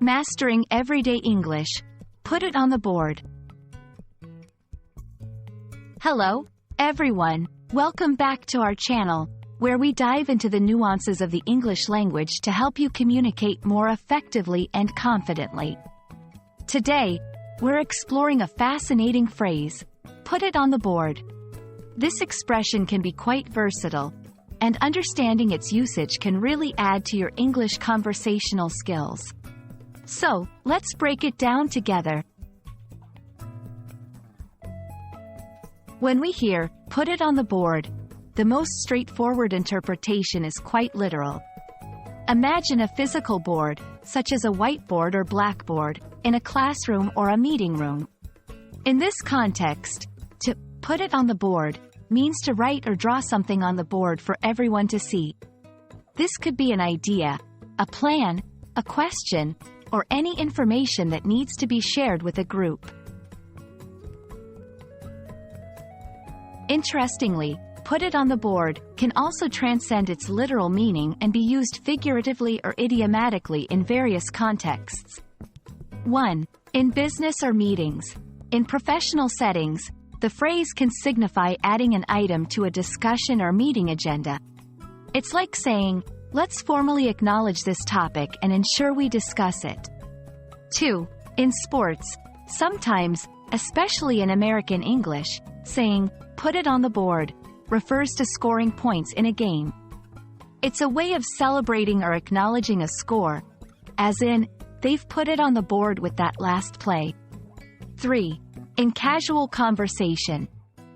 Mastering everyday English. Put it on the board. Hello, everyone. Welcome back to our channel, where we dive into the nuances of the English language to help you communicate more effectively and confidently. Today, we're exploring a fascinating phrase, put it on the board. This expression can be quite versatile, and understanding its usage can really add to your English conversational skills. So, let's break it down together. When we hear, put it on the board, the most straightforward interpretation is quite literal. Imagine a physical board, such as a whiteboard or blackboard, in a classroom or a meeting room. In this context, to put it on the board means to write or draw something on the board for everyone to see. This could be an idea, a plan, a question, or any information that needs to be shared with a group. Interestingly, put it on the board can also transcend its literal meaning and be used figuratively or idiomatically in various contexts. 1. In business or meetings. In professional settings, the phrase can signify adding an item to a discussion or meeting agenda. It's like saying, let's formally acknowledge this topic and ensure we discuss it. 2. In sports. Sometimes, especially in American English, saying, put it on the board, refers to scoring points in a game. It's a way of celebrating or acknowledging a score, as in, they've put it on the board with that last play. 3. In casual conversation.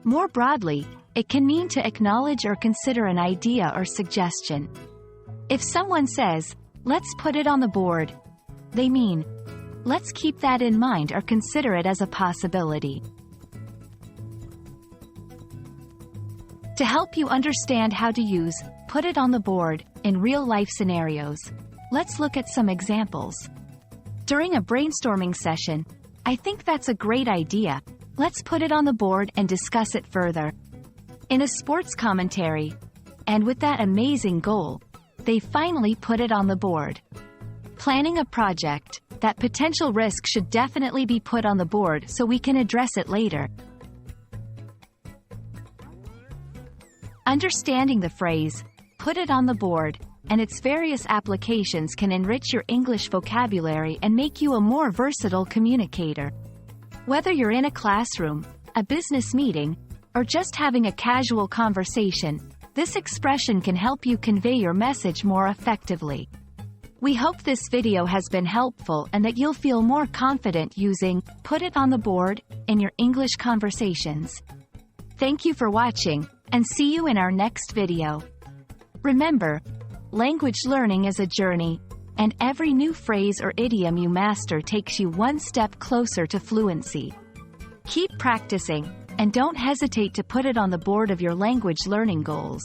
More broadly, it can mean to acknowledge or consider an idea or suggestion. If someone says, let's put it on the board, they mean, let's keep that in mind or consider it as a possibility. To help you understand how to use put it on the board in real-life scenarios, let's look at some examples. During a brainstorming session, I think that's a great idea. Let's put it on the board and discuss it further. In a sports commentary, and with that amazing goal, they finally put it on the board. Planning a project, that potential risk should definitely be put on the board so we can address it later. Understanding the phrase, put it on the board, and its various applications can enrich your English vocabulary and make you a more versatile communicator. Whether you're in a classroom, a business meeting, or just having a casual conversation, this expression can help you convey your message more effectively. We hope this video has been helpful and that you'll feel more confident using put it on the board in your English conversations. Thank you for watching, and see you in our next video. Remember, language learning is a journey, and every new phrase or idiom you master takes you one step closer to fluency. Keep practicing, and don't hesitate to put it on the board of your language learning goals.